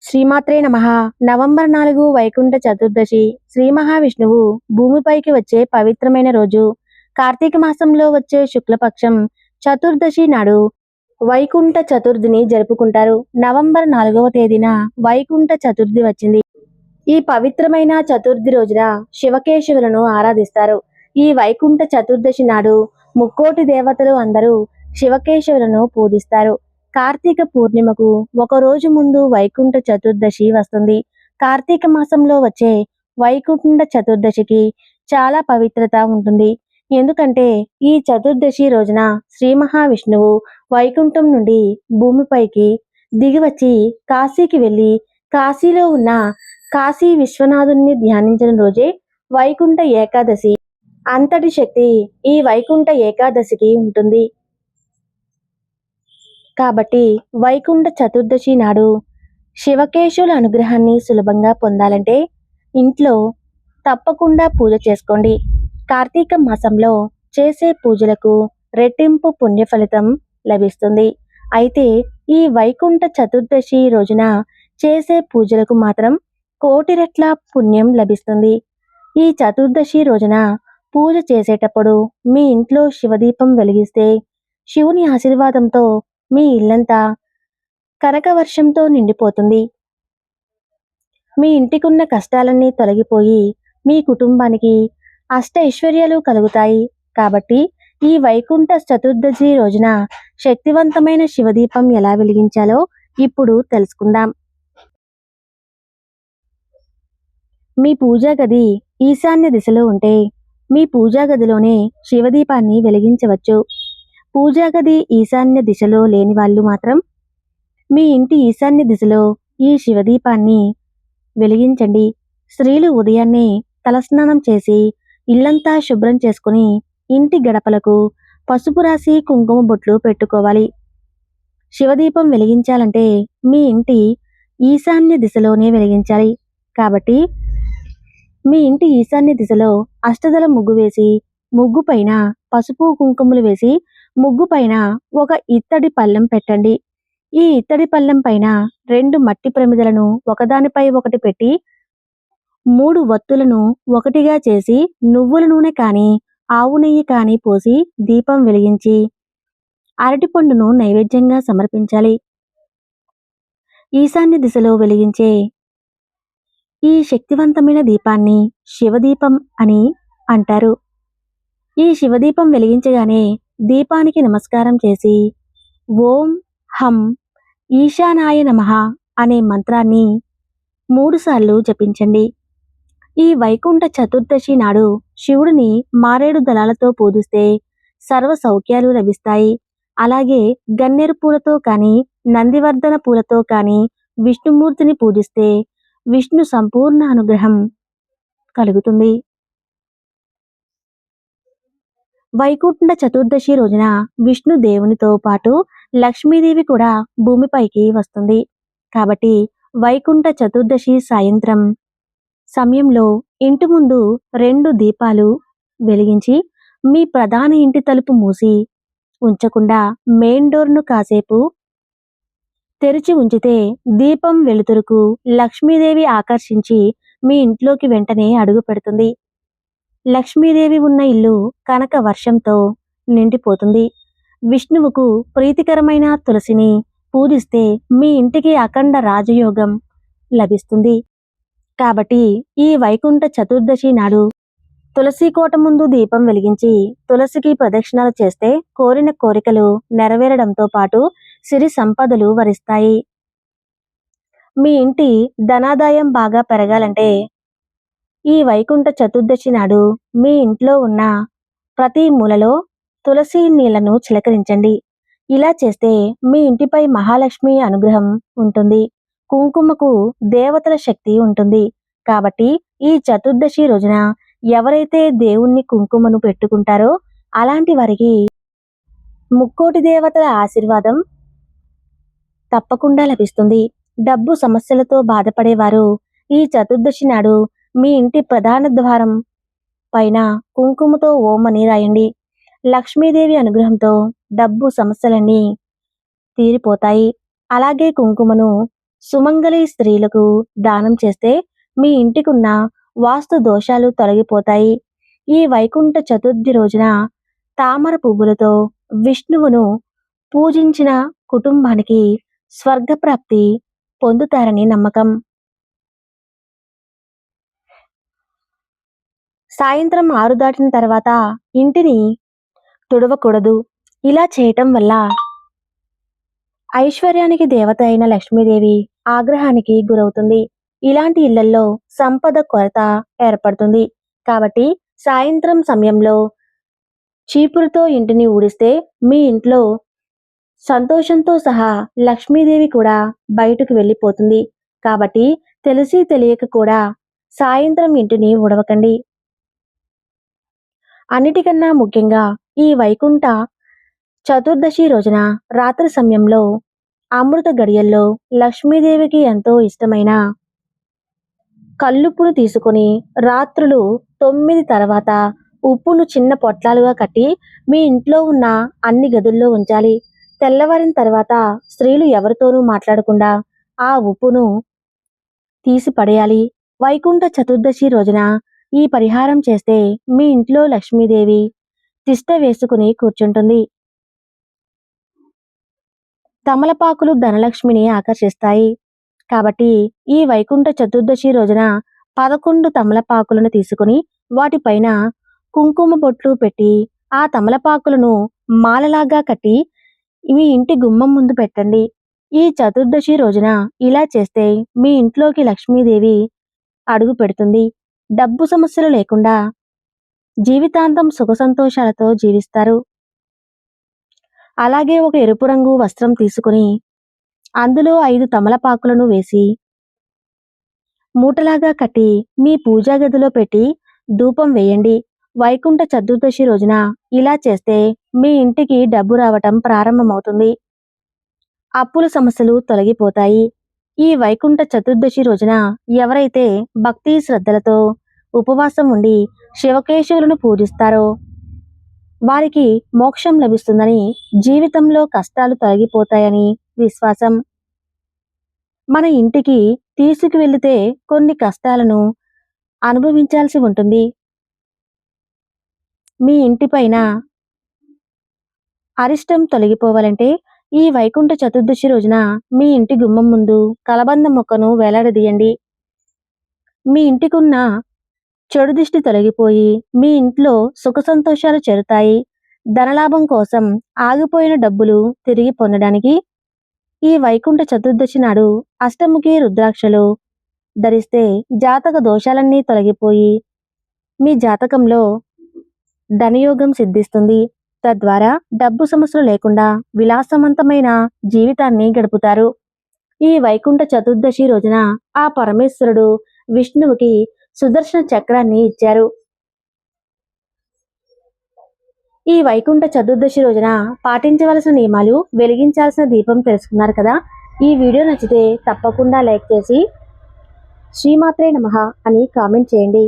శ్రీమాత్రే నమః. నవంబర్ 4 వైకుంఠ చతుర్దశి. శ్రీ మహావిష్ణువు భూమిపైకి వచ్చే పవిత్రమైన రోజు. కార్తీక మాసంలో వచ్చే శుక్లపక్షం చతుర్దశి నాడు వైకుంఠ చతుర్థిని జరుపుకుంటారు. నవంబర్ 4వ తేదీన వైకుంఠ చతుర్థి వచ్చింది. ఈ పవిత్రమైన చతుర్థి రోజున శివకేశవులను ఆరాధిస్తారు. ఈ వైకుంఠ చతుర్దశి నాడు ముక్కోటి దేవతలు అందరూ శివకేశవులను పూజిస్తారు. కార్తీక పూర్ణిమకు ఒక రోజు ముందు వైకుంఠ చతుర్దశి వస్తుంది. కార్తీక మాసంలో వచ్చే వైకుంఠ చతుర్దశికి చాలా పవిత్రత ఉంటుంది. ఎందుకంటే ఈ చతుర్దశి రోజున శ్రీ మహావిష్ణువు వైకుంఠం నుండి భూమిపైకి దిగివచ్చి కాశీకి వెళ్ళి కాశీలో ఉన్న కాశీ విశ్వనాథుని ధ్యానించిన రోజే వైకుంఠ ఏకాదశి. అంతటి శక్తి ఈ వైకుంఠ ఏకాదశికి ఉంటుంది. కాబట్టి వైకుంఠ చతుర్దశి నాడు శివకేశవుల అనుగ్రహాన్ని సులభంగా పొందాలంటే ఇంట్లో తప్పకుండా పూజ చేసుకోండి. కార్తీక మాసంలో చేసే పూజలకు రెట్టింపు పుణ్య ఫలితం లభిస్తుంది. అయితే ఈ వైకుంఠ చతుర్దశి రోజున చేసే పూజలకు మాత్రం కోటి రెట్ల పుణ్యం లభిస్తుంది. ఈ చతుర్దశి రోజున పూజ చేసేటప్పుడు మీ ఇంట్లో శివదీపం వెలిగిస్తే శివుని ఆశీర్వాదంతో మీ ఇల్లంతా కనకవర్షంతో నిండిపోతుంది. మీ ఇంటికున్న కష్టాలన్నీ తొలగిపోయి మీ కుటుంబానికి అష్ట ఐశ్వర్యాలు కలుగుతాయి. కాబట్టి ఈ వైకుంఠ చతుర్దశి రోజున శక్తివంతమైన శివదీపం ఎలా వెలిగించాలో ఇప్పుడు తెలుసుకుందాం. మీ పూజా గది ఈశాన్య దిశలో ఉంటే మీ పూజా గదిలోనే శివదీపాన్ని వెలిగించవచ్చు. పూజా గది ఈశాన్య దిశలో లేని వాళ్ళు మాత్రం మీ ఇంటి ఈశాన్య దిశలో ఈ శివదీపాన్ని వెలిగించండి. స్త్రీలు ఉదయాన్నే తలస్నానం చేసి ఇల్లంతా శుభ్రం చేసుకుని ఇంటి గడపలకు పసుపు రాసి కుంకుమ బొట్లు పెట్టుకోవాలి. శివదీపం వెలిగించాలంటే మీ ఇంటి ఈశాన్య దిశలోనే వెలిగించాలి. కాబట్టి మీ ఇంటి ఈశాన్య దిశలో అష్టదళ ముగ్గు వేసి ముగ్గు పైన పసుపు కుంకుమలు వేసి ముగ్గు పైన ఒక ఇత్తడి పళ్ళెం పెట్టండి. ఈ ఇత్తడి పళ్ళెం పైన 2 మట్టి ప్రమిదలను ఒకదానిపై ఒకటి పెట్టి 3 వత్తులను ఒకటిగా చేసి నువ్వుల నూనె కానీ ఆవు నెయ్యి కానీ పోసి దీపం వెలిగించి అరటిపండును నైవేద్యంగా సమర్పించాలి. ఈశాన్య దిశలో వెలిగించే ఈ శక్తివంతమైన దీపాన్ని శివదీపం అని అంటారు. ఈ శివదీపం వెలిగించగానే దీపానికి నమస్కారం చేసి ఓం హం ఈశానాయ నమః అనే మంత్రాన్ని 3 సార్లు జపించండి. ఈ వైకుంఠ చతుర్దశి నాడు శివుడిని మారేడు దళాలతో పూజిస్తే సర్వ సౌఖ్యాలు లభిస్తాయి. అలాగే గన్నేరు పూలతో కానీ నందివర్ధన పూలతో కానీ విష్ణుమూర్తిని పూజిస్తే విష్ణు సంపూర్ణ అనుగ్రహం కలుగుతుంది. వైకుంఠ చతుర్దశి రోజున విష్ణు దేవునితో పాటు లక్ష్మీదేవి కూడా భూమిపైకి వస్తుంది. కాబట్టి వైకుంఠ చతుర్దశి సాయంత్రం సమయంలో ఇంటి ముందు 2 దీపాలు వెలిగించి మీ ప్రధాన ఇంటి తలుపు మూసి ఉంచకుండా మెయిన్ డోర్ను కాసేపు తెరిచి ఉంచితే దీపం వెలుతురుకు లక్ష్మీదేవి ఆకర్షించి మీ ఇంట్లోకి వెంటనే అడుగు పెడుతుంది. లక్ష్మీదేవి ఉన్న ఇల్లు కనక వర్షంతో నిండిపోతుంది. విష్ణువుకు ప్రీతికరమైన తులసిని పూజిస్తే మీ ఇంటికి అఖండ రాజయోగం లభిస్తుంది. కాబట్టి ఈ వైకుంఠ చతుర్దశి నాడు తులసి కోట ముందు దీపం వెలిగించి తులసికి ప్రదక్షిణాలు చేస్తే కోరిన కోరికలు నెరవేరడంతో పాటు సిరి సంపదలు వరిస్తాయి. మీ ఇంటి ధనాదాయం బాగా పెరగాలంటే ఈ వైకుంఠ చతుర్దశి నాడు మీ ఇంట్లో ఉన్న ప్రతి మూలలో తులసి నీళ్లను చిలకరించండి. ఇలా చేస్తే మీ ఇంటిపై మహాలక్ష్మి అనుగ్రహం ఉంటుంది. కుంకుమకు దేవతల శక్తి ఉంటుంది. కాబట్టి ఈ చతుర్దశి రోజున ఎవరైతే దేవుణ్ణి కుంకుమను పెట్టుకుంటారో అలాంటి వారికి ముక్కోటి దేవతల ఆశీర్వాదం తప్పకుండా లభిస్తుంది. డబ్బు సమస్యలతో బాధపడేవారు ఈ చతుర్దశి నాడు మీ ఇంటి ప్రధాన ద్వారం పైన కుంకుమతో ఓం అని రాయండి. లక్ష్మీదేవి అనుగ్రహంతో డబ్బు సమస్యలన్నీ తీరిపోతాయి. అలాగే కుంకుమను సుమంగళి స్త్రీలకు దానం చేస్తే మీ ఇంటికున్న వాస్తు దోషాలు తొలగిపోతాయి. ఈ వైకుంఠ చతుర్థి రోజున తామర పువ్వులతో విష్ణువును పూజించిన కుటుంబానికి స్వర్గప్రాప్తి పొందుతారని నమ్మకం. సాయంత్రం 6 దాటిన తర్వాత ఇంటిని తుడవకూడదు. ఇలా చేయటం వల్ల ఐశ్వర్యానికి దేవత అయిన లక్ష్మీదేవి ఆగ్రహానికి గురవుతుంది. ఇలాంటి ఇళ్లల్లో సంపద కొరత ఏర్పడుతుంది. కాబట్టి సాయంత్రం సమయంలో చీపురుతో ఇంటిని ఊడిస్తే మీ ఇంట్లో సంతోషంతో సహా లక్ష్మీదేవి కూడా బయటకు వెళ్ళిపోతుంది. కాబట్టి తెలిసి తెలియక కూడా సాయంత్రం ఇంటిని ఊడవకండి. అన్నిటికన్నా ముఖ్యంగా ఈ వైకుంఠ చతుర్దశి రోజున రాత్రి సమయంలో అమృత గడియల్లో లక్ష్మీదేవికి ఎంతో ఇష్టమైన కల్లుప్పును తీసుకుని రాత్రులు 9 తర్వాత ఉప్పును చిన్న పొట్లాలుగా కట్టి మీ ఇంట్లో ఉన్న అన్ని గదుల్లో ఉంచాలి. తెల్లవారిన తర్వాత స్త్రీలు ఎవరితోనూ మాట్లాడకుండా ఆ ఉప్పును తీసి పడేయాలి. వైకుంఠ చతుర్దశి రోజున ఈ పరిహారం చేస్తే మీ ఇంట్లో లక్ష్మీదేవి తిష్ట వేసుకుని కూర్చుంటుంది. తమలపాకులు ధనలక్ష్మిని ఆకర్షిస్తాయి. కాబట్టి ఈ వైకుంఠ చతుర్దశి రోజున 11 తమలపాకులను తీసుకుని వాటిపైన కుంకుమ బొట్లు పెట్టి ఆ తమలపాకులను మాలలాగా కట్టి మీ ఇంటి గుమ్మం ముందు పెట్టండి. ఈ చతుర్దశి రోజున ఇలా చేస్తే మీ ఇంట్లోకి లక్ష్మీదేవి అడుగు పెడుతుంది. డబ్బు సమస్యలు లేకుండా జీవితాంతం సుఖ సంతోషాలతో జీవిస్తారు. అలాగే ఒక ఎరుపు రంగు వస్త్రం తీసుకుని అందులో 5 తమలపాకులను వేసి మూటలాగా కట్టి మీ పూజా గదిలో పెట్టి ధూపం వేయండి. వైకుంఠ చతుర్దశి రోజున ఇలా చేస్తే మీ ఇంటికి డబ్బు రావటం ప్రారంభమవుతుంది. అప్పుల సమస్యలు తొలగిపోతాయి. ఈ వైకుంఠ చతుర్దశి రోజున ఎవరైతే భక్తి శ్రద్ధలతో ఉపవాసం ఉండి శివకేశవులను పూజిస్తారో వారికి మోక్షం లభిస్తుందని, జీవితంలో కష్టాలు తొలగిపోతాయని విశ్వాసం. మన ఇంటికి తీసుకువెళితే కొన్ని కష్టాలను అనుభవించాల్సి ఉంటుంది. మీ ఇంటిపైన అరిష్టం తొలగిపోవాలంటే ఈ వైకుంఠ చతుర్దశి రోజున మీ ఇంటి గుమ్మం ముందు కలబంద మొక్కను వేలాడదీయండి. మీ ఇంటికున్న చెడు దిష్టి తొలగిపోయి మీ ఇంట్లో సుఖ సంతోషాలు చేరుతాయి. ధనలాభం కోసం ఆగిపోయిన డబ్బులు తిరిగి పొందడానికి ఈ వైకుంఠ చతుర్దశి నాడు అష్టముఖి రుద్రాక్షలు ధరిస్తే జాతక దోషాలన్నీ తొలగిపోయి మీ జాతకంలో ధనయోగం సిద్ధిస్తుంది. తద్వారా డబ్బు సమస్యలు లేకుండా విలాసవంతమైన జీవితాన్ని గడుపుతారు. ఈ వైకుంఠ చతుర్దశి రోజున ఆ పరమేశ్వరుడు విష్ణువుకి సుదర్శన చక్రాన్ని ఇచ్చారు. ఈ వైకుంఠ చతుర్దశి రోజున పాటించవలసిన నియమాలు, వెలిగించాల్సిన దీపం తెలుసుకున్నారు కదా. ఈ వీడియో నచ్చితే తప్పకుండా లైక్ చేసి శ్రీమాత్రే నమః అని కామెంట్ చేయండి.